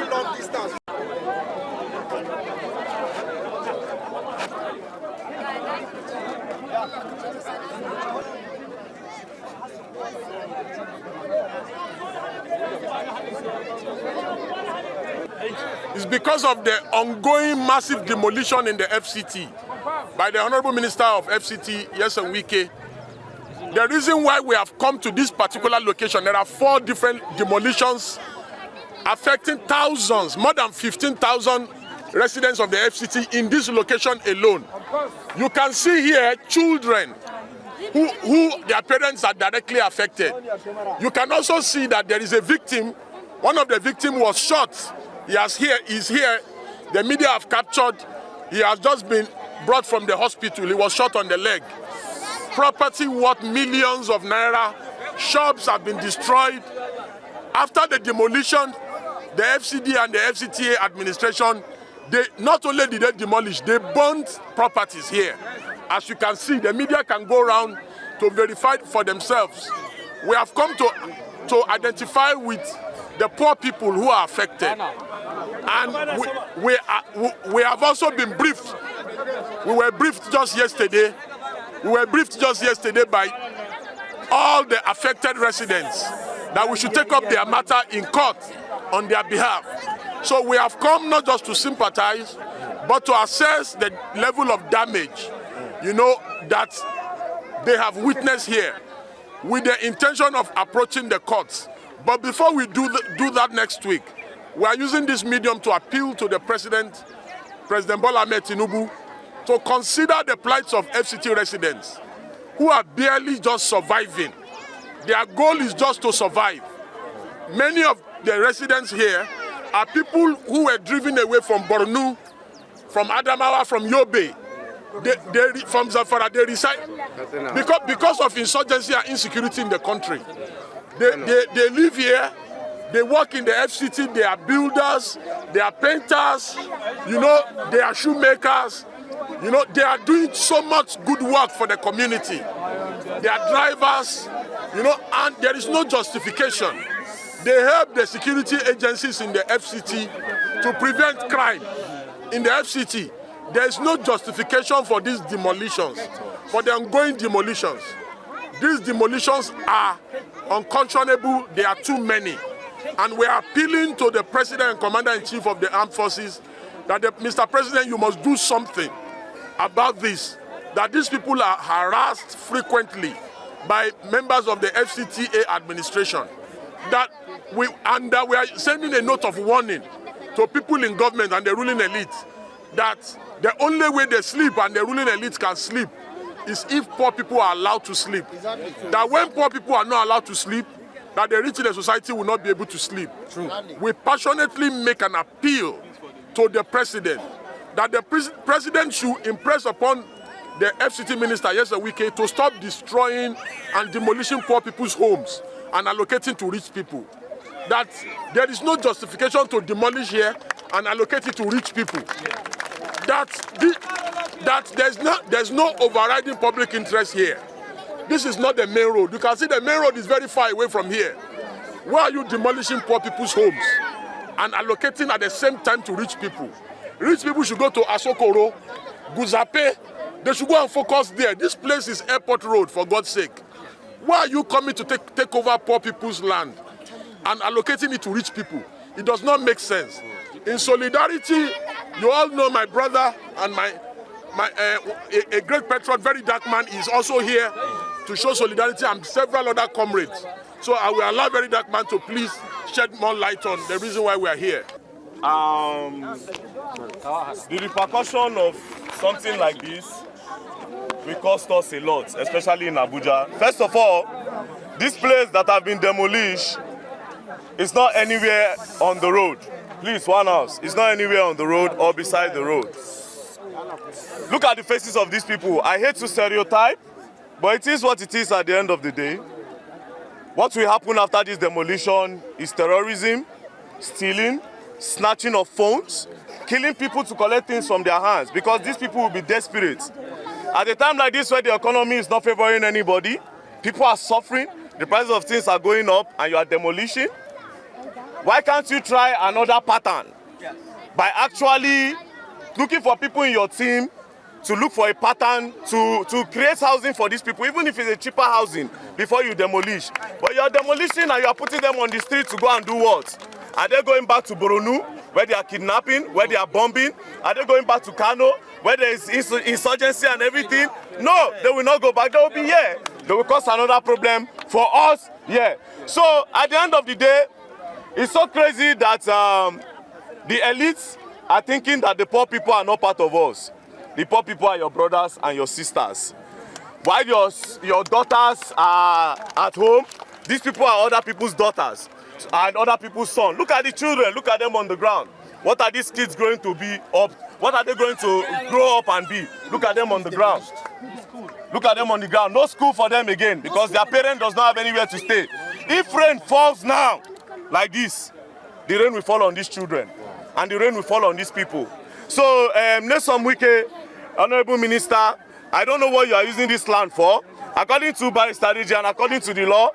Long distance. It's because of the ongoing massive demolition in the FCT by the Honorable Minister of FCT, Yeson Wike. The reason why we have come to this particular location, there are 4 different demolitions affecting thousands, more than 15,000 residents of the FCT in this location alone. You can see here children who their parents are directly affected. You can also see that there is a victim. One of the victims was shot. He's here. The media have captured. He has just been brought from the hospital. He was shot on the leg. Property worth millions of naira. Shops have been destroyed. After the demolition, the FCD and the FCTA administration, they not only did they demolish, they burnt properties here. As you can see, the media can go around to verify for themselves. We have come to identify with the poor people who are affected. And we have also been briefed. We were briefed just yesterday. We were briefed just yesterday by all the affected residents that we should take up their matter in court on their behalf. So we have come not just to sympathize, but to assess the level of damage, that they have witnessed here, with the intention of approaching the courts. But before we do that next week, we are using this medium to appeal to the President Bola Ahmed Tinubu, to consider the plights of FCT residents who are barely just surviving. Their goal is just to survive. Many of the residents here are people who were driven away from Borno, from Adamawa, from Yobe. From Zamfara, they reside because of insurgency and insecurity in the country. They live here, they work in the FCT, they are builders, they are painters, they are shoemakers, they are doing so much good work for the community. They are drivers, and there is no justification. They help the security agencies in the FCT to prevent crime in the FCT. There is no justification for these demolitions, for the ongoing demolitions. These demolitions are unconscionable. They are too many. And we are appealing to the President and Commander-in-Chief of the Armed Forces that, Mr. President, you must do something about this, that these people are harassed frequently by members of the FCTA administration. That we are sending a note of warning to people in government and the ruling elite that the only way they sleep and the ruling elite can sleep is if poor people are allowed to sleep. That when poor people are not allowed to sleep, that the rich in the society will not be able to sleep. True. We passionately make an appeal to the President that the President should impress upon the FCT Minister, Yeson Wike, to stop destroying and demolishing poor people's homes and allocating to rich people. That there is no justification to demolish here and allocate it to rich people. That there's no overriding public interest here. This is not the main road. You can see the main road is very far away from here. Why are you demolishing poor people's homes and allocating at the same time to rich people? Rich people should go to Asokoro, Guzape. They should go and focus there. This place is Airport Road, for God's sake. Why are you coming to take over poor people's land and allocating it to rich people? It does not make sense. In solidarity, you all know my brother and a great patron, very dark man, is also here to show solidarity, and several other comrades. So I will allow very dark man to please shed more light on the reason why we are here. The repercussion of something like this will cost us a lot, especially in Abuja. First of all, this place that have been demolished is not anywhere on the road. Please, one house. It's not anywhere on the road or beside the road. Look at the faces of these people. I hate to stereotype, but it is what it is at the end of the day. What will happen after this demolition is terrorism, stealing, snatching of phones, killing people to collect things from their hands, because these people will be desperate. At a time like this where the economy is not favoring anybody, people are suffering, the prices of things are going up and you are demolishing, why can't you try another pattern by actually looking for people in your team to look for a pattern to create housing for these people, even if it's a cheaper housing, before you demolish. But you're demolishing and you are putting them on the street to go and do what? Are they going back to Boronu, where they are kidnapping, where they are bombing? Are they going back to Kano, where there is insurgency and everything? No, they will not go back. They will be here. They will cause another problem for us here. So at the end of the day, it's so crazy that the elites are thinking that the poor people are not part of us. The poor people are your brothers and your sisters. While your daughters are at home, these people are other people's daughters and other people's sons. Look at the children, look at them on the ground. What are these kids going to be up? What are they going to grow up and be? Look at them on the ground. Look at them on the ground. No school for them again because their parent does not have anywhere to stay. If rain falls now, like this, the rain will fall on these children and the rain will fall on these people. So, Nelson Wike, Honorable Minister, I don't know what you are using this land for. According to by strategy and according to the law,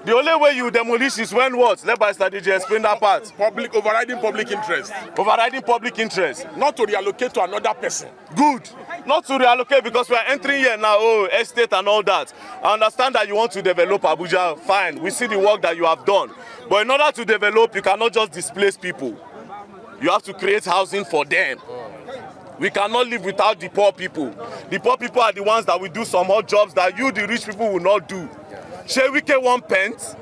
the only way you demolish is when what? Let by strategy explain that part. Overriding public interest. Overriding public interest. Not to reallocate to another person. Good. Not to reallocate because we are entering here now, estate and all that. I understand that you want to develop Abuja, fine. We see the work that you have done. But in order to develop, you cannot just displace people. You have to create housing for them. We cannot live without the poor people. The poor people are the ones that will do some hard jobs that you, the rich people, will not do. Shey Wike want paint?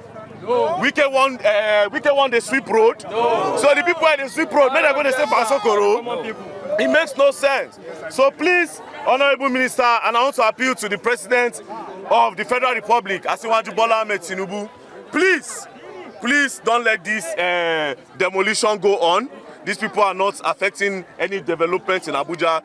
No. Wike want the sweep road? No. So the people at the sweep road, maybe they're going to say Bansokoro. It makes no sense. So please, Honorable Minister, and I want to appeal to the President of the Federal Republic, Adeyanju Bola Ahmed Tinubu, please don't let this demolition go on. These people are not affecting any development in Abuja.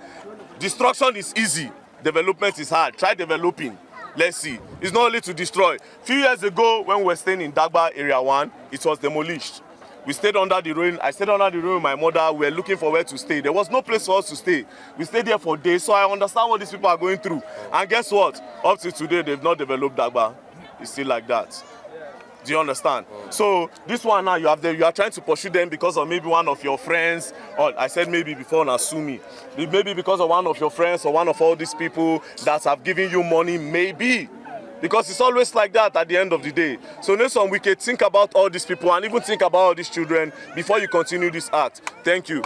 Destruction is easy. Development is hard. Try developing. Let's see. It's not only to destroy. A few years ago, when we were staying in Dagba Area 1, it was demolished. We stayed under the rain. I stayed under the rain with my mother. We were looking for where to stay. There was no place for us to stay. We stayed there for days, so I understand what these people are going through. And guess what? Up to today, they've not developed Dagba. It's still like that. Do you understand? So this one now, you are trying to pursue them because of maybe one of your friends, or I said maybe before, now sue me. Maybe because of one of your friends or one of all these people that have given you money, maybe. Because it's always like that at the end of the day. So Nelson Wike, think about all these people and even think about all these children before you continue this act. Thank you.